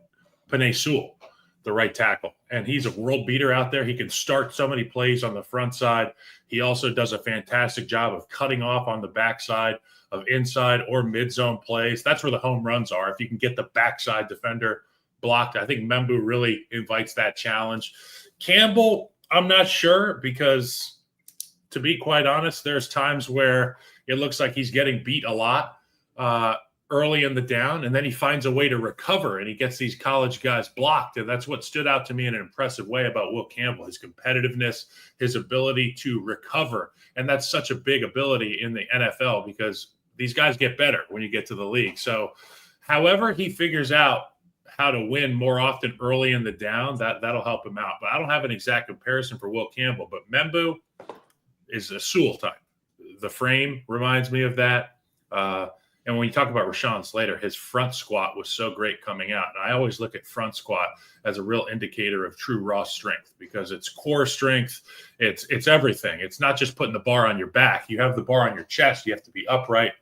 Penei Sewell, the right tackle. And he's a world beater out there. He can start so many plays on the front side. He also does a fantastic job of cutting off on the backside of inside or mid-zone plays. That's where the home runs are. If you can get the backside defender blocked, I think Membu really invites that challenge. Campbell, I'm not sure because, to be quite honest, there's times where it looks like he's getting beat a lot early in the down, and then he finds a way to recover, and he gets these college guys blocked. And that's what stood out to me in an impressive way about Will Campbell, his competitiveness, his ability to recover. And that's such a big ability in the NFL because these guys get better when you get to the league. So however he figures out how to win more often early in the down, that'll help him out. But I don't have an exact comparison for Will Campbell. But Membu is a Sewell type. The frame reminds me of that. And when you talk about Rashawn Slater, his front squat was so great coming out. And I always look at front squat as a real indicator of true raw strength because it's core strength. It's everything. It's not just putting the bar on your back. You have the bar on your chest. You have to be upright.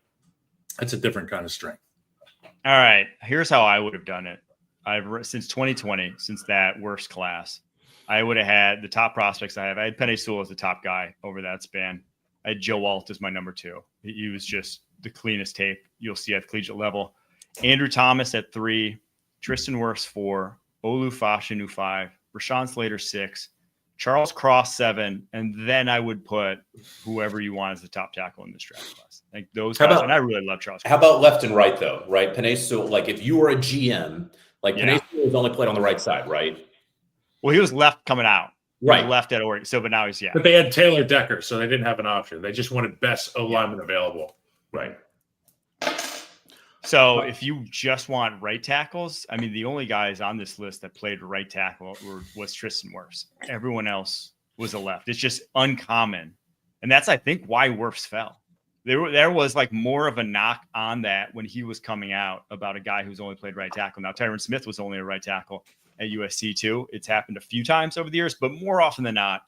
It's a different kind of strength. All right. Here's how I would have done it. Since 2020, since that worst class, I would have had the top prospects I had Penei Sewell as the top guy over that span. I had Joe Alt as my number 2. He was just the cleanest tape you'll see at collegiate level. Andrew Thomas at 3, Tristan Wirfs 4, Olu Fashanu 5, Rashawn Slater 6, Charles Cross 7, and then I would put whoever you want as the top tackle in this draft class. Like those guys, and I really love Charles Cross. How about left and right though, right? Penei Sewell, like if you were a GM, like Penei Sewell was only played on the right side, right? Well, he was left coming out. Right. Left at Oregon. So, but now he's, But they had Taylor Decker, so they didn't have an option. They just wanted best O-lineman available. Right. So if you just want right tackles, I mean, the only guys on this list that played right tackle was Tristan Wirfs. Everyone else was a left. It's just uncommon. And that's, I think, why Wirfs fell. There was like more of a knock on that when he was coming out about a guy who's only played right tackle. Now, Tyron Smith was only a right tackle at USC too. It's happened a few times over the years, but more often than not,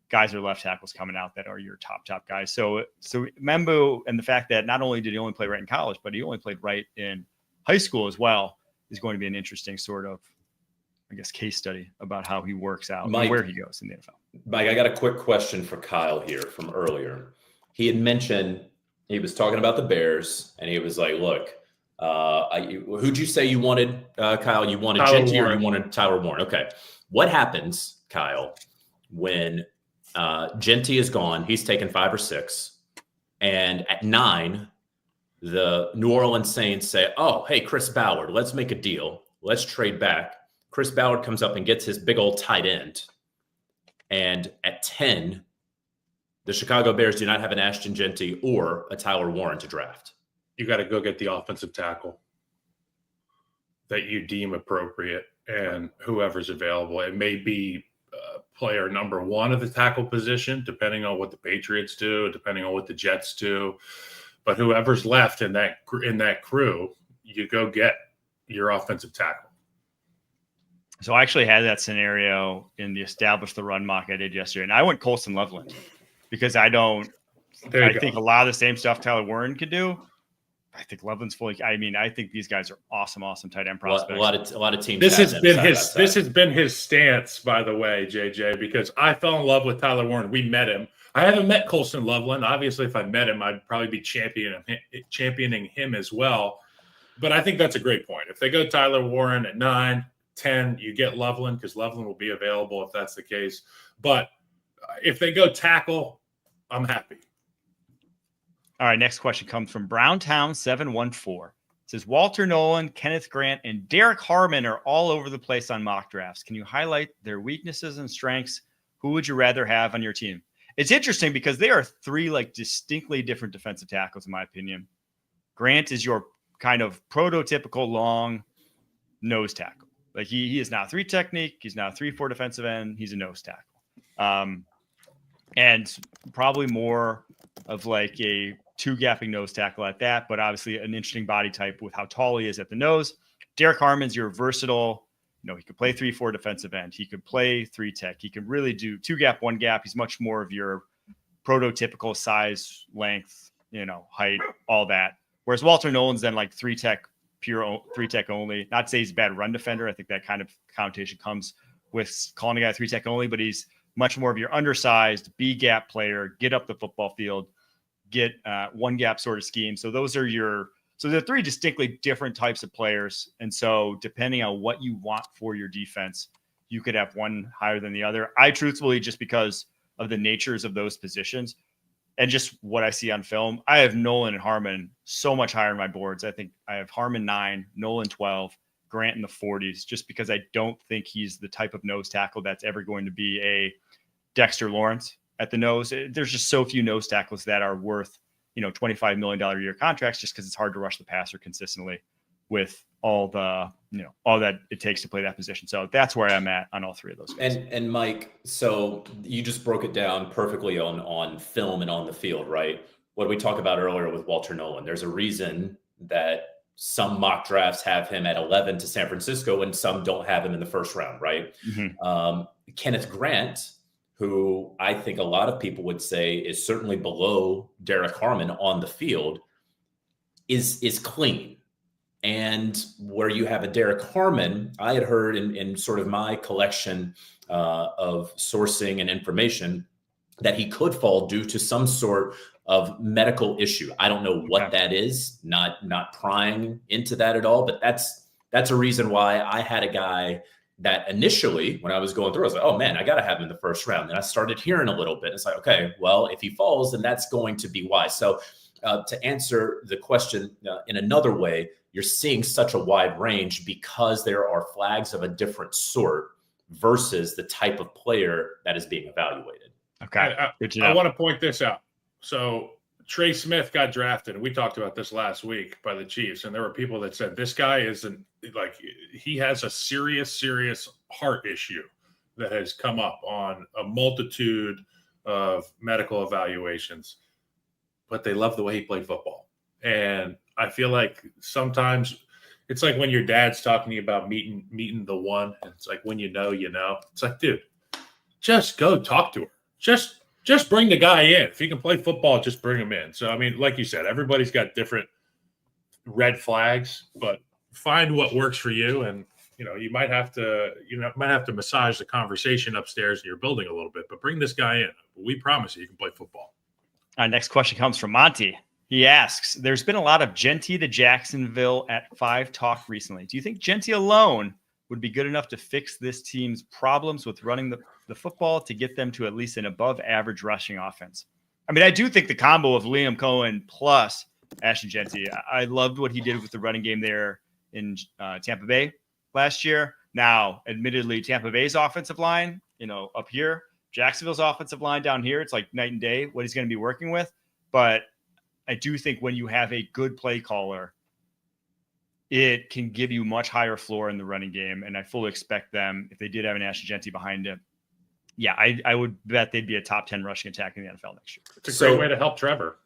guys are left tackles coming out that are your top guys. So Membu, and the fact that not only did he only play right in college, but he only played right in high school as well, is going to be an interesting sort of, I guess, case study about how he works out and where he goes in the NFL. Mike, I got a quick question for Kyle here from earlier. He had mentioned, he was talking about the Bears, and he was like, look, who'd you say you wanted, Kyle? You wanted Jeanty or you wanted Tyler Warren? Okay. What happens, Kyle, when Jeanty is gone? He's taken 5 or 6. And at 9, the New Orleans Saints say, oh, hey, Chris Ballard, let's make a deal. Let's trade back. Chris Ballard comes up and gets his big old tight end. And at 10, the Chicago Bears do not have an Ashton Jeanty or a Tyler Warren to draft. You got to go get the offensive tackle that you deem appropriate and whoever's available. It may be player number 1 of the tackle position, depending on what the Patriots do, depending on what the Jets do. But whoever's left in that crew, you go get your offensive tackle. So I actually had that scenario in the Establish the Run mock I did yesterday, and I went Colson Loveland because I don't I think a lot of the same stuff Tyler Warren could do. I think Loveland's fully. I mean, I think these guys are awesome tight end prospects. A lot of teams. This has been his stance, by the way, JJ, because I fell in love with Tyler Warren. We met him. I haven't met Colson Loveland. Obviously, if I met him, I'd probably be championing him as well. But I think that's a great point. If they go Tyler Warren at 9, 10, you get Loveland because Loveland will be available if that's the case. But if they go tackle, I'm happy. All right, next question comes from Browntown714. It says, Walter Nolen, Kenneth Grant, and Derek Harmon are all over the place on mock drafts. Can you highlight their weaknesses and strengths? Who would you rather have on your team? It's interesting because they are 3 distinctly different defensive tackles, in my opinion. Grant is your kind of prototypical long nose tackle. He is not 3 technique. He's not a 3-4 defensive end. He's a nose tackle. And probably more of a 2-gapping nose tackle at that, but obviously an interesting body type with how tall he is at the nose. Derek Harmon's your versatile, he could play 3-4 defensive end. He could play 3 tech. He could really do 2-gap, 1-gap. He's much more of your prototypical size, length, height, all that. Whereas Walter Nolen's then 3 tech, pure 3 tech only. Not to say he's a bad run defender. I think that kind of connotation comes with calling a guy 3 tech only, but he's much more of your undersized B-gap player, get up the football field, get 1-gap sort of scheme. So those are they're 3 distinctly different types of players. And so depending on what you want for your defense, you could have one higher than the other. I truthfully, just because of the natures of those positions and just what I see on film, I have Nolen and Harmon so much higher in my boards. I think I have Harmon 9, Nolen 12, Grant in the 40s, just because I don't think he's the type of nose tackle that's ever going to be a Dexter Lawrence at the nose. There's just so few nose tackles that are worth, $25 million a year contracts, just because it's hard to rush the passer consistently with all that it takes to play that position. So that's where I'm at on all 3 of those guys. And Mike, so you just broke it down perfectly on film and on the field, right? What we talked about earlier with Walter Nolen, there's a reason that some mock drafts have him at 11 to San Francisco and some don't have him in the first round, right? Mm-hmm. Kenneth Grant, who I think a lot of people would say is certainly below Derek Harmon on the field, is clean. And where you have a Derek Harmon, I had heard in sort of my collection of sourcing and information that he could fall due to some sort of medical issue. I don't know what that is, not prying into that at all, but that's a reason why I had a guy that initially, when I was going through, I was like, oh man, I got to have him in the first round. And I started hearing a little bit. It's like, okay, well, if he falls, then that's going to be why. So to answer the question in another way, you're seeing such a wide range because there are flags of a different sort versus the type of player that is being evaluated. Okay. I want to point this out. So Trey Smith got drafted, and we talked about this last week, by the Chiefs, and there were people that said this guy isn't he has a serious heart issue that has come up on a multitude of medical evaluations, but they love the way he played football. And I feel like sometimes it's like when your dad's talking to you about meeting the one, and it's like when you know. It's like, dude, just go talk to her. Just bring the guy in. If he can play football, just bring him in. So, I mean, like you said, everybody's got different red flags, but find what works for you. And, you might have to massage the conversation upstairs in your building a little bit, but bring this guy in. We promise you can play football. Our next question comes from Monty. He asks, there's been a lot of Jeanty to Jacksonville at 5 talk recently. Do you think Jeanty alone would be good enough to fix this team's problems with running the football to get them to at least an above average rushing offense? I mean, I do think the combo of Liam Cohen plus Ashton Jeanty, I loved what he did with the running game there in Tampa Bay last year. Now, admittedly, Tampa Bay's offensive line, up here, Jacksonville's offensive line down here, it's like night and day what he's going to be working with. But I do think when you have a good play caller, it can give you much higher floor in the running game. And I fully expect them, if they did have an Ashton Jeanty behind him, yeah, I would bet they'd be a top 10 rushing attack in the NFL next year. It's a great way to help Trevor.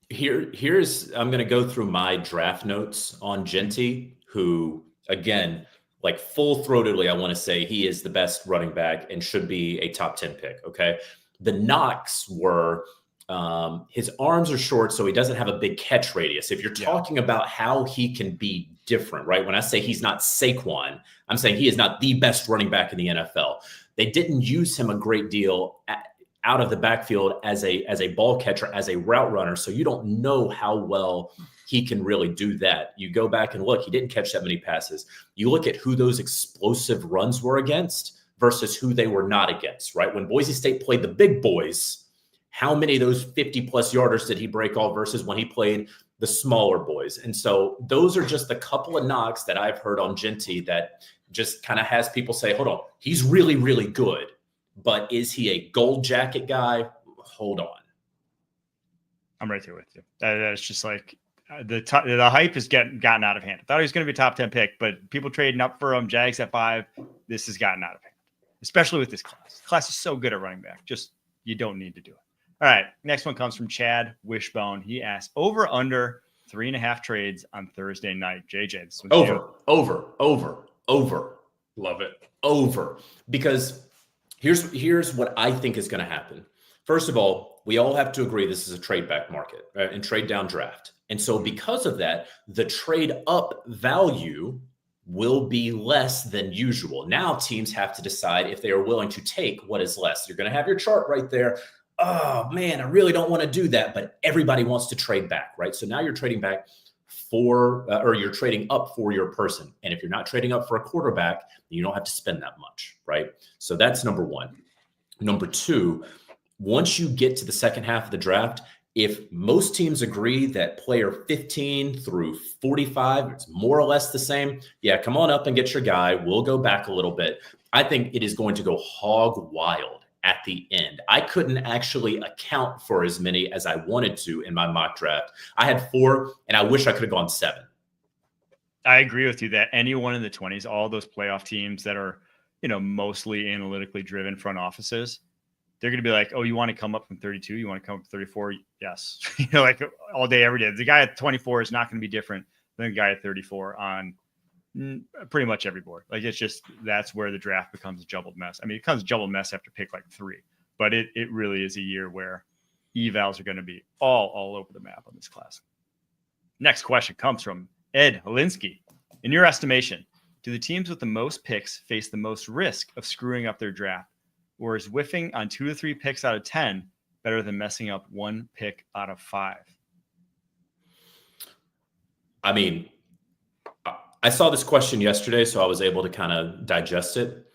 Here's I'm going to go through my draft notes on Jeanty, who, again, full-throatedly, I want to say he is the best running back and should be a top 10 pick, okay? The knocks were His arms are short, so he doesn't have a big catch radius. If you're talking about how he can be different, right? When I say he's not Saquon, I'm saying he is not the best running back in the NFL. They didn't use him a great deal out of the backfield as a ball catcher, as a route runner. So you don't know how well he can really do that. You go back and look, he didn't catch that many passes. You look at who those explosive runs were against versus who they were not against, right? When Boise State played the big boys, how many of those 50-plus yarders did he break all versus when he played the smaller boys? And so those are just a couple of knocks that I've heard on Jeanty that just kind of has people say, hold on, he's really, really good. But is he a gold jacket guy? Hold on. I'm right there with you. That's just like the hype has gotten out of hand. I thought he was going to be a top 10 pick, but people trading up for him, Jags at 5, this has gotten out of hand, especially with this class. The class is so good at running back. Just you don't need to do it. All right. Next one comes from Chad Wishbone. He asked over under 3.5 trades on Thursday night. JJ, this one's over. Love it. Over. Because here's what I think is going to happen. First of all, we all have to agree this is a trade back market, right? And trade down draft. And so because of that, the trade up value will be less than usual. Now teams have to decide if they are willing to take what is less. You're going to have your chart right there. Oh man, I really don't want to do that, but everybody wants to trade back, right? So now you're trading back or you're trading up for your person. And if you're not trading up for a quarterback, you don't have to spend that much, right? So that's number one. Number two, once you get to the second half of the draft, if most teams agree that player 15 through 45 is more or less the same, yeah, come on up and get your guy. We'll go back a little bit. I think it is going to go hog wild at the end. I couldn't actually account for as many as I wanted to in my mock draft. I had 4, and I wish I could have gone 7. I agree with you that anyone in the 20s, all those playoff teams that are, mostly analytically driven front offices, they're going to be like, oh, you want to come up from 32? You want to come up from 34? Yes. Like all day, every day. The guy at 24 is not going to be different than the guy at 34 on pretty much every board. Like it's just, that's where the draft becomes a jumbled mess. I mean, it becomes a jumbled mess after pick like 3, but it really is a year where evals are going to be all over the map on this class. Next question comes from Ed Holinsky. In your estimation, do the teams with the most picks face the most risk of screwing up their draft? Or is whiffing on 2 to 3 picks out of 10 better than messing up 1 pick out of 5? I mean, I saw this question yesterday, so I was able to kind of digest it.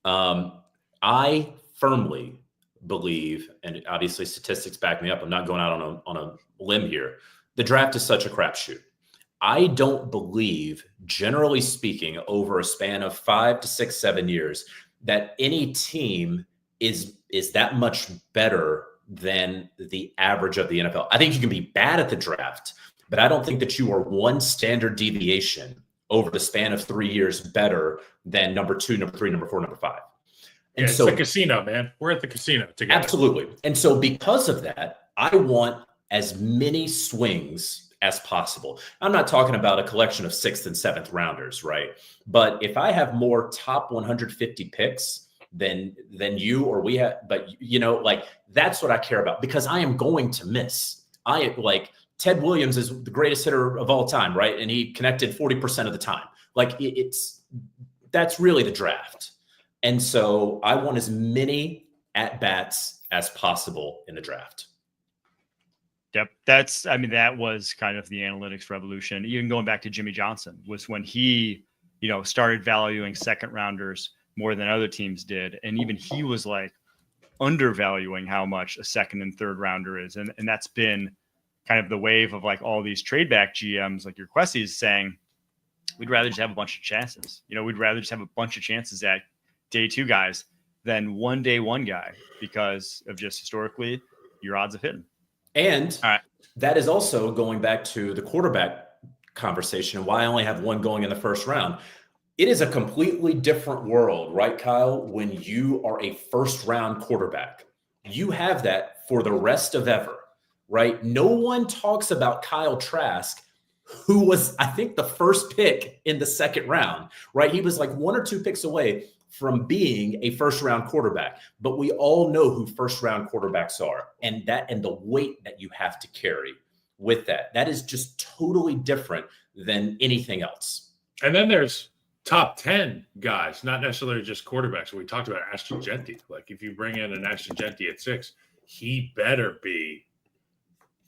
I firmly believe, and obviously statistics back me up, I'm not going out on a limb here. The draft is such a crapshoot. I don't believe, generally speaking, over a span of 5 to 6, 7 years, that any team is that much better than the average of the NFL. I think you can be bad at the draft, but I don't think that you are one standard deviation over the span of 3 years better than number 2, number 3, number 4, number 5. And it's the casino, man. We're at the casino together. Absolutely. And so because of that, I want as many swings as possible. I'm not talking about a collection of 6th and 7th rounders, right? But if I have more top 150 picks than you or we have, but like that's what I care about, because I am going to miss. Ted Williams is the greatest hitter of all time, right? And he connected 40% of the time. Like that's really the draft. And so I want as many at-bats as possible in the draft. Yep. That was kind of the analytics revolution. Even going back to Jimmy Johnson was when he, started valuing second rounders more than other teams did. And even he was like undervaluing how much a second and third rounder is. And that's been kind of the wave of like all these trade back GMs, like your Questies, saying, we'd rather just have a bunch of chances. We'd rather just have a bunch of chances at day 2 guys than day 1 guy, because of just historically your odds of hitting. And that is also going back to the quarterback conversation and why I only have 1 going in the first round. It is a completely different world, right, Kyle? When you are a first round quarterback, you have that for the rest of ever, right? No one talks about Kyle Trask, who was, I think, the first pick in the second round, right? He was like 1 or 2 picks away from being a first-round quarterback. But we all know who first-round quarterbacks are, and the weight that you have to carry with that. That is just totally different than anything else. And then there's top 10 guys, not necessarily just quarterbacks. We talked about Ashton Jeanty. Like, if you bring in an Ashton Jeanty at 6, he better be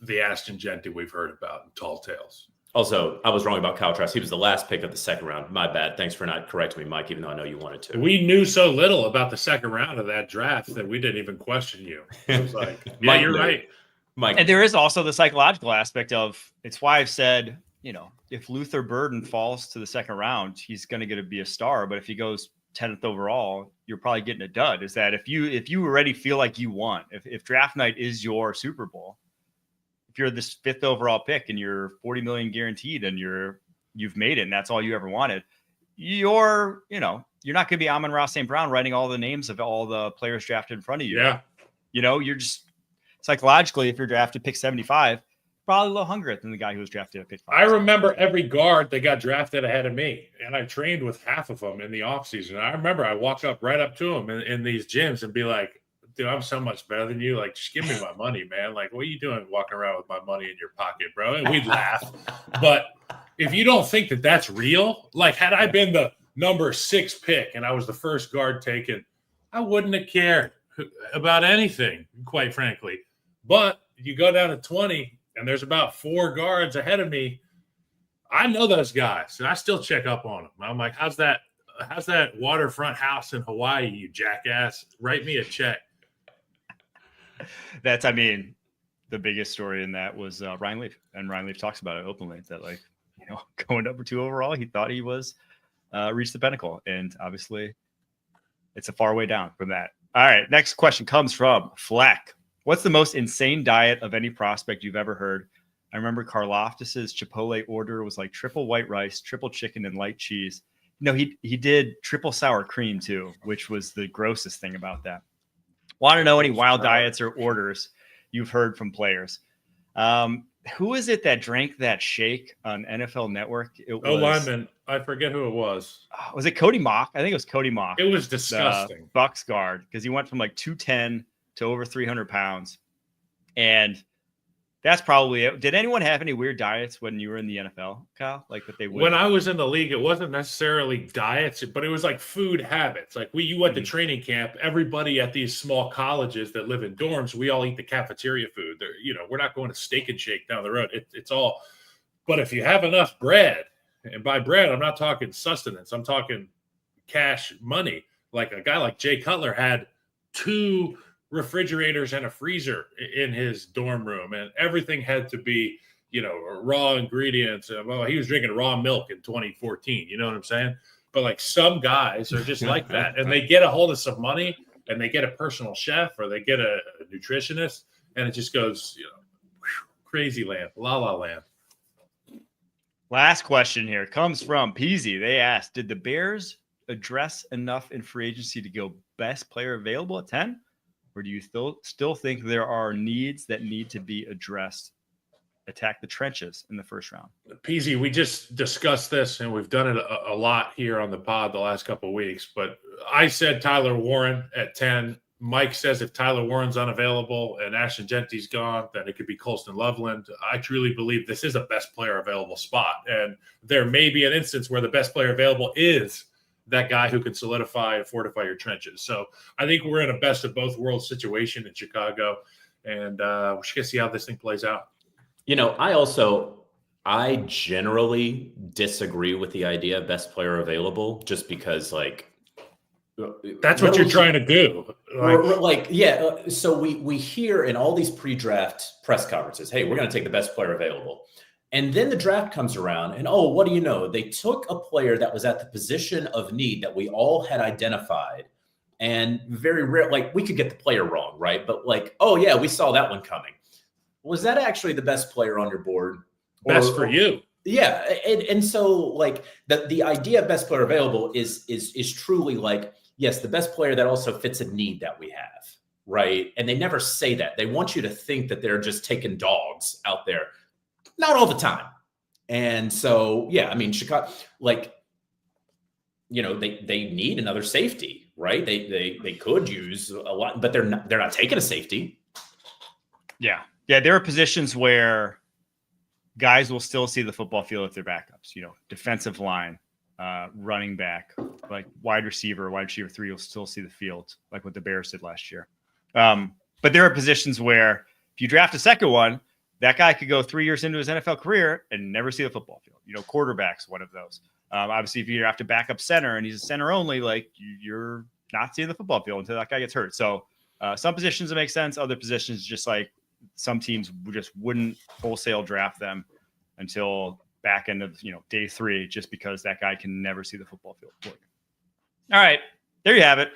the Ashton Jeanty we've heard about in Tall Tales. Also, I was wrong about Kyle Trask. He was the last pick of the second round. My bad. Thanks for not correcting me, Mike, even though I know you wanted to. We knew so little about the second round of that draft that we didn't even question you. It was like, yeah, you're right. Mike. And there is also the psychological aspect of, it's why I've said, if Luther Burden falls to the second round, he's going to be a star. But if he goes 10th overall, you're probably getting a dud. Is that if you already feel like you won, if draft night is your Super Bowl, if you're this 5th overall pick and you're $40 million guaranteed and you've made it and that's all you ever wanted, you're not going to be Amon-Ra St. Brown writing all the names of all the players drafted in front of you. Yeah. You're just psychologically, if you're drafted pick 75, probably a little hungrier than the guy who was drafted at pick 5. I remember every guard that got drafted ahead of me, and I trained with half of them in the offseason. I remember I walk right up to them in these gyms and be like, dude, I'm so much better than you. Like, just give me my money, man. Like, what are you doing walking around with my money in your pocket, bro? And we'd laugh. But if you don't think that that's real, like, had I been the number 6 pick and I was the first guard taken, I wouldn't have cared about anything, quite frankly. But you go down to 20 and there's about 4 guards ahead of me. I know those guys, and I still check up on them. I'm like, how's that waterfront house in Hawaii, you jackass? Write me a check. That's, the biggest story in that was Ryan Leaf. And Ryan Leaf talks about it openly that, going number 2 overall, he thought he was reached the pinnacle. And obviously it's a far way down from that. All right. Next question comes from Fleck. What's the most insane diet of any prospect you've ever heard? I remember Karloftis's Chipotle order was like triple white rice, triple chicken, and light cheese. He did triple sour cream too, which was the grossest thing about that. Want to know any wild diets or orders you've heard from players? Who is it that drank that shake on NFL Network? It was lineman. I forget who it was. Was it Cody Mock? I think it was Cody Mock. It was disgusting. Bucks guard, because he went from like 210 to over 300 pounds. And that's probably it. Did anyone have any weird diets when you were in the NFL, Kyle? Like that they would? When I was in the league, it wasn't necessarily diets, but it was like food habits. Like you went to training camp, everybody at these small colleges that live in dorms, we all eat the cafeteria food. We're not going to Steak and Shake down the road. It's all, but if you have enough bread, and by bread, I'm not talking sustenance, I'm talking cash money. Like a guy like Jay Cutler had 2 refrigerators and a freezer in his dorm room, and everything had to be, raw ingredients. Well, he was drinking raw milk in 2014. You know what I'm saying? But like some guys are just like that, and they get a hold of some money, and they get a personal chef or they get a nutritionist, and it just goes, crazy land, la la land. Last question here comes from Peasy. They asked, did the Bears address enough in free agency to go best player available at 10? Or do you still think there are needs that need to be addressed? Attack the trenches in the first round. Peasy, we just discussed this, and we've done it a lot here on the pod the last couple of weeks. But I said Tyler Warren at 10. Mike says if Tyler Warren's unavailable and Ashton Jeanty's gone, then it could be Colston Loveland. I truly believe this is a best player available spot. And there may be an instance where the best player available is that guy who can solidify and fortify your trenches. So I think we're in a best of both worlds situation in Chicago, and we should see how this thing plays out. I generally disagree with the idea of best player available, just because that's what you're trying to do. So we hear in all these pre-draft press conferences, hey, we're going to take the best player available. And then the draft comes around and, what do you know? They took a player that was at the position of need that we all had identified, and very rare, we could get the player wrong, right? But we saw that one coming. Was that actually the best player on your board? Best for you. Yeah. And so the idea of best player available is truly yes, the best player that also fits a need that we have, right? And they never say that. They want you to think that they're just taking dogs out there. Not all the time. And so, Chicago, they need another safety, right? They could use a lot, but they're not taking a safety. Yeah. There are positions where guys will still see the football field if they're backups. Defensive line, running back, like wide receiver 3 will still see the field, like what the Bears did last year. But there are positions where if you draft a second one, that guy could go 3 years into his NFL career and never see the football field. Quarterback's one of those. Obviously, if you have to back up center and he's a center only, like you're not seeing the football field until that guy gets hurt. So some positions that make sense, other positions just like some teams just wouldn't wholesale draft them until back end of day 3, just because that guy can never see the football field for you. All right, there you have it.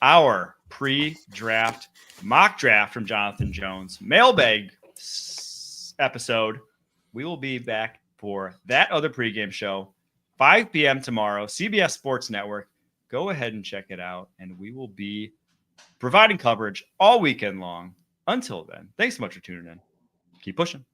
Our pre-draft mock draft from Jonathan Jones mailbag episode. We will be back for that other pregame show, 5 p.m. tomorrow, CBS Sports Network. Go ahead and check it out, and we will be providing coverage all weekend long. Until then, thanks so much for tuning in. Keep pushing.